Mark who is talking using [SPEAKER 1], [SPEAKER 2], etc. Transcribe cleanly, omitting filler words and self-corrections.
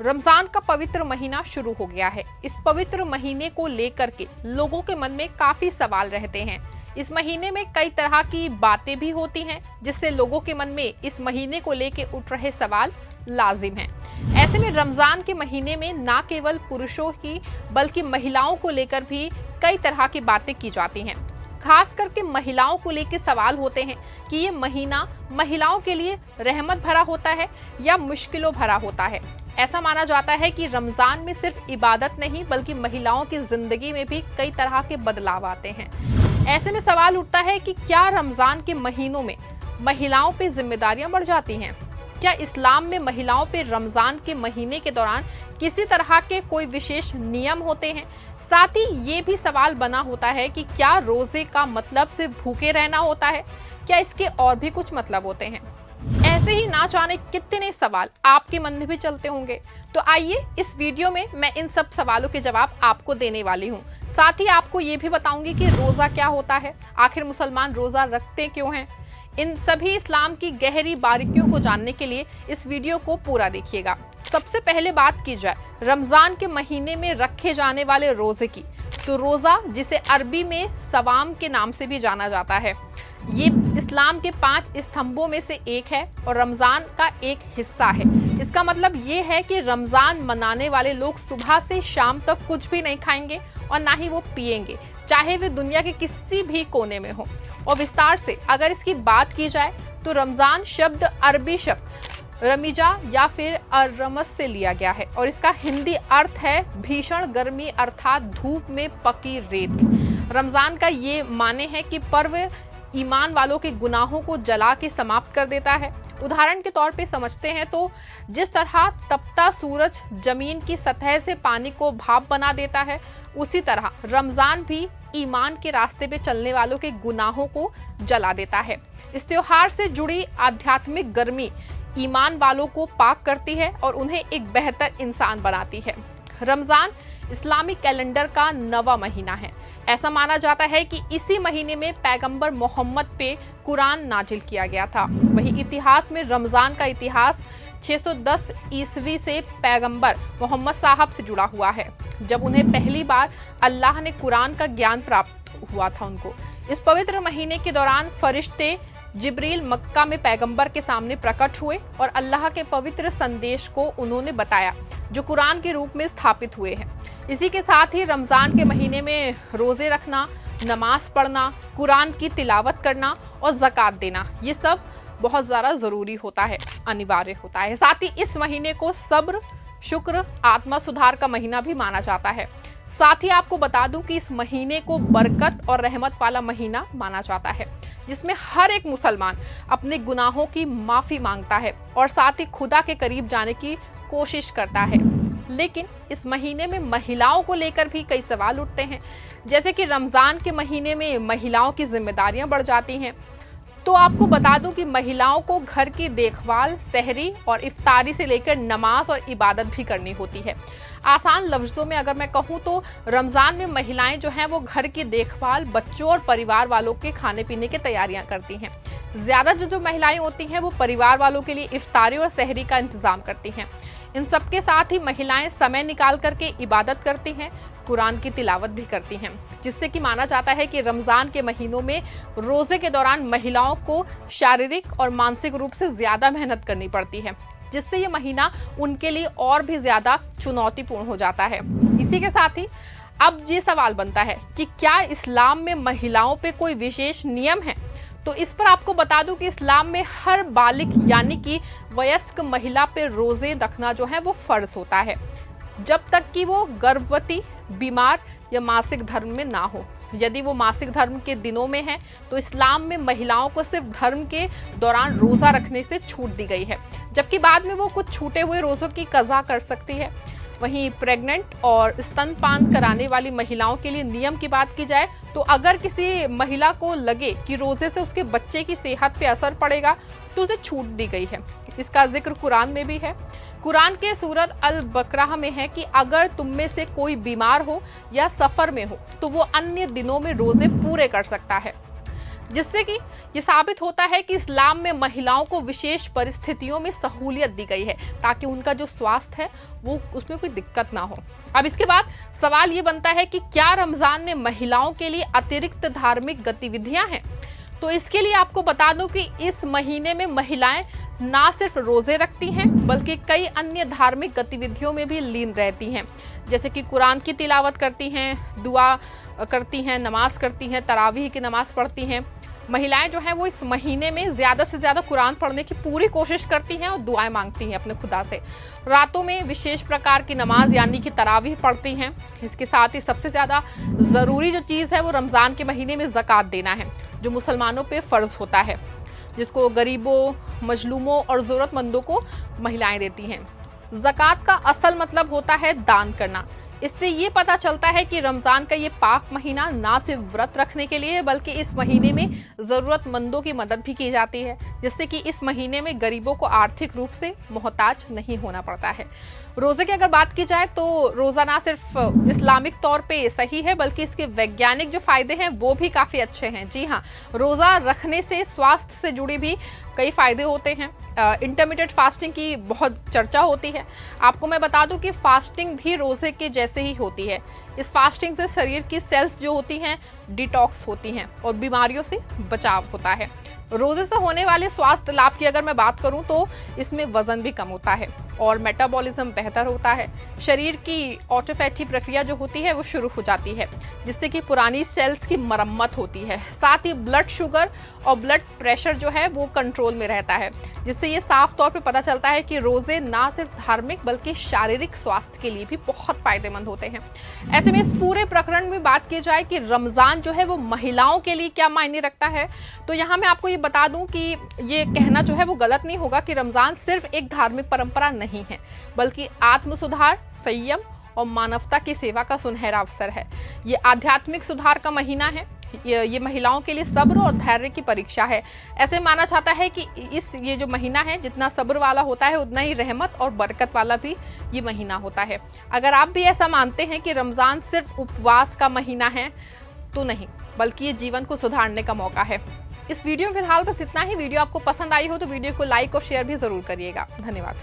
[SPEAKER 1] रमजान का पवित्र महीना शुरू हो गया है। इस पवित्र महीने को लेकर के लोगों के मन में काफी सवाल रहते हैं। इस महीने में कई तरह की बातें भी होती हैं, जिससे लोगों के मन में इस महीने को लेकर उठ रहे सवाल लाजिम हैं। ऐसे में रमजान के महीने में न केवल पुरुषों की बल्कि महिलाओं को लेकर भी कई तरह की बातें की जाती हैं। खास करके महिलाओं को लेकर सवाल होते हैं कि ये महीना महिलाओं के लिए रहमत भरा होता है या मुश्किलों भरा होता है। ऐसा माना जाता है कि रमजान में सिर्फ इबादत नहीं बल्कि महिलाओं की जिंदगी में भी कई तरह के बदलाव आते हैं। ऐसे में सवाल उठता है कि क्या रमजान के महीनों में महिलाओं पे जिम्मेदारियां बढ़ जाती हैं? क्या इस्लाम में महिलाओं पे रमजान के महीने के दौरान किसी तरह के कोई विशेष नियम होते हैं? साथ ही ये भी सवाल बना होता है कि क्या रोजे का मतलब सिर्फ भूखे रहना होता है? क्या इसके और भी कुछ मतलब होते हैं? ऐसे ही ना जाने कितने सवाल आपके मन में भी चलते होंगे। तो आइए इस वीडियो में मैं इन सब सवालों के जवाब आपको देने वाली हूँ। साथ ही आपको ये भी बताऊंगी कि रोजा क्या होता है, आखिर मुसलमान रोजा रखते क्यों हैं। इन सभी इस्लाम की गहरी बारीकियों को जानने के लिए इस वीडियो को पूरा देखिएगा। सबसे पहले बात की जाए रमजान के महीने में रखे जाने वाले रोजे की, तो रोजा जिसे अरबी में सवाम के नाम से भी जाना जाता है, ये इस्लाम के 5 स्तंभों में से एक है और रमजान का एक हिस्सा है। इसका मतलब ये है कि रमजान मनाने वाले लोग सुबह से शाम तक कुछ भी नहीं खाएंगे और ना ही वो पिएंगे, चाहे वे दुनिया के किसी भी कोने में हो। और विस्तार से अगर इसकी बात की जाए तो रमजान शब्द अरबी शब्द रमीजा या फिर अरमस से लिया गया है और इसका हिंदी अर्थ है भीषण गर्मी अर्थात धूप में पकी रेत। रमजान का ये माने है कि पर्व ईमान वालों के गुनाहों को जला के समाप्त कर देता है। उदाहरण के तौर पे समझते हैं तो जिस तरह तपता सूरज जमीन की सतह से पानी को भाप बना देता है, उसी तरह रमजान भी ईमान के रास्ते पे चलने वालों के गुनाहों को जला देता है। इस त्योहार से जुड़ी आध्यात्मिक गर्मी ईमान वालों को पाक करती है और उन्हें एक बेहतर इंसान बनाती है। रमजान इस्लामिक कैलेंडर का 9वां महीना है। ऐसा माना जाता है कि इसी महीने में पैगंबर मोहम्मद पे कुरान नाजिल किया गया था। वही इतिहास में रमजान का इतिहास 610 ईस्वी से पैगंबर मोहम्मद साहब से जुड़ा हुआ है, जब उन्हें पहली बार अल्लाह ने कुरान का ज्ञान प्राप्त हुआ था उनको। इस पवित्र महीने के दौरान फरिश्ते जिब्रील मक्का में पैगंबर के सामने प्रकट हुए और अल्लाह के पवित्र संदेश को उन्होंने बताया, जो कुरान के रूप में स्थापित हुए हैं। इसी के साथ ही रमजान के महीने में रोजे रखना, नमाज पढ़ना, कुरान की तिलावत करना और ज़कात देना, ये सब बहुत ज़्यादा ज़रूरी होता है, अनिवार्य होता है। साथ ही इस महीने को सब्र, शुक्र, आत्मा सुधार का महीना भी माना जाता है। साथ ही आपको बता दूं कि इस महीने को बरकत और रहमत वाला महीना माना जाता है, जिसमें हर एक मुसलमान अपने गुनाहों की माफ़ी मांगता है और साथ ही खुदा के करीब जाने की कोशिश करता है। लेकिन इस महीने में महिलाओं को लेकर भी कई सवाल उठते हैं, जैसे कि रमजान के महीने में महिलाओं की जिम्मेदारियां बढ़ जाती हैं। तो आपको बता दूं कि महिलाओं को घर की देखभाल, सहरी और इफ्तारी से लेकर नमाज और इबादत भी करनी होती है। आसान लफ्जों में अगर मैं कहूं तो रमजान में महिलाएं जो हैं वो घर की देखभाल, बच्चों और परिवार वालों के खाने पीने की तैयारियां करती हैं। ज्यादा जो महिलाएं होती हैं वो परिवार वालों के लिए इफ्तारी और सहरी का इंतजाम करती हैं। इन सबके साथ ही महिलाएं समय निकाल करके इबादत करती हैं, कुरान की तिलावत भी करती हैं, जिससे कि माना जाता है कि रमजान के महीनों में रोजे के दौरान महिलाओं को शारीरिक और मानसिक रूप से ज्यादा मेहनत करनी पड़ती है, जिससे ये महीना उनके लिए और भी ज्यादा चुनौतीपूर्ण हो जाता है। इसी के साथ ही अब ये सवाल बनता है कि क्या इस्लाम में महिलाओं पे कोई विशेष नियम है? तो इस पर आपको बता दूं कि इस्लाम में हर बालिग यानी कि वयस्क महिला पे रोजे रखना जो है वो फर्ज होता है, जब तक कि वो गर्भवती, बीमार या मासिक धर्म में ना हो। यदि वो मासिक धर्म के दिनों में है तो इस्लाम में महिलाओं को सिर्फ धर्म के दौरान रोजा रखने से छूट दी गई है, जबकि बाद में वो कुछ छूटे हुए रोजों की कज़ा कर सकती है। वहीं प्रेग्नेंट और स्तनपान कराने वाली महिलाओं के लिए नियम की बात की जाए तो अगर किसी महिला को लगे कि रोजे से उसके बच्चे की सेहत पे असर पड़ेगा तो उसे छूट दी गई है। इसका जिक्र कुरान में भी है। कुरान के सूरत अल बकरा में है कि अगर तुम में से कोई बीमार हो या सफर में हो तो वो अन्य दिनों में रोजे पूरे कर सकता है। जिससे कि ये साबित होता है कि इस्लाम में महिलाओं को विशेष परिस्थितियों में सहूलियत दी गई है ताकि उनका जो स्वास्थ्य है वो उसमें कोई दिक्कत ना हो। अब इसके बाद सवाल ये बनता है कि क्या रमजान में महिलाओं के लिए अतिरिक्त धार्मिक गतिविधियां हैं? तो इसके लिए आपको बता दूं कि इस महीने में महिलाएं ना सिर्फ रोजे रखती हैं बल्कि कई अन्य धार्मिक गतिविधियों में भी लीन रहती हैं, जैसे कि कुरान की तिलावत करती हैं, दुआ करती हैं, नमाज करती हैं, तरावीह की नमाज पढ़ती हैं। महिलाएं जो हैं वो इस महीने में ज्यादा से ज्यादा कुरान पढ़ने की पूरी कोशिश करती हैं और दुआएं मांगती हैं अपने खुदा से। रातों में विशेष प्रकार की नमाज यानी कि तरावीह पढ़ती हैं। इसके साथ ही सबसे ज्यादा जरूरी जो चीज है वो रमजान के महीने में ज़कात देना है, जो मुसलमानों पे फर्ज होता है, जिसको गरीबों, मजलूमों और जरूरतमंदों को महिलाएं देती हैं। ज़कात का असल मतलब होता है दान करना। इससे ये पता चलता है कि रमजान का ये पाक महीना ना सिर्फ व्रत रखने के लिए है बल्कि इस महीने में जरूरतमंदों की मदद भी की जाती है, जिससे कि इस महीने में गरीबों को आर्थिक रूप से मोहताज नहीं होना पड़ता है। रोजे की अगर बात की जाए तो रोजा ना सिर्फ इस्लामिक तौर पे सही है बल्कि इसके वैज्ञानिक जो फायदे हैं वो भी काफी अच्छे हैं। जी हाँ, रोजा रखने से स्वास्थ्य से जुड़ी भी कई फायदे होते हैं। इंटरमीडिएट फास्टिंग की बहुत चर्चा होती है। आपको मैं बता दूं कि फास्टिंग भी रोजे के जैसे ही होती है। इस फास्टिंग से शरीर की सेल्स जो होती हैं डिटॉक्स होती हैं और बीमारियों से बचाव होता है। रोजे से होने वाले स्वास्थ्य लाभ की अगर मैं बात करूं तो इसमें वजन भी कम होता है और मेटाबॉलिज्म बेहतर होता है। शरीर की ऑटोफैटी प्रक्रिया जो होती है वो शुरू हो जाती है, जिससे कि पुरानी सेल्स की मरम्मत होती है। साथ ही ब्लड शुगर और ब्लड प्रेशर जो है वो कंट्रोल में रहता है, जिससे ये साफ तौर पे पता चलता है कि रोजे ना सिर्फ धार्मिक बल्कि शारीरिक स्वास्थ्य के लिए भी बहुत फायदेमंद होते हैं। ऐसे में इस पूरे प्रकरण में बात की जाए कि रमजान जो है वो महिलाओं के लिए क्या मायने रखता है, तो यहाँ मैं आपको ये बता दूं कि ये कहना जो है वो गलत नहीं होगा कि रमजान सिर्फ एक धार्मिक परंपरा नहीं है बल्कि आत्म सुधार, संयम और मानवता की सेवा का सुनहरा अवसर है। ये आध्यात्मिक सुधार का महीना है। ये महिलाओं के लिए सब्र और धैर्य की परीक्षा है। ऐसे माना जाता है कि ये जो महीना है जितना सब्र वाला होता है उतना ही रहमत और बरकत वाला भी ये महीना होता है। अगर आप भी ऐसा मानते हैं कि रमजान सिर्फ उपवास का महीना है तो नहीं, बल्कि ये जीवन को सुधारने का मौका है। इस वीडियो में फिलहाल बस इतना ही। वीडियो आपको पसंद आई हो तो वीडियो को लाइक और शेयर भी जरूर करिएगा। धन्यवाद।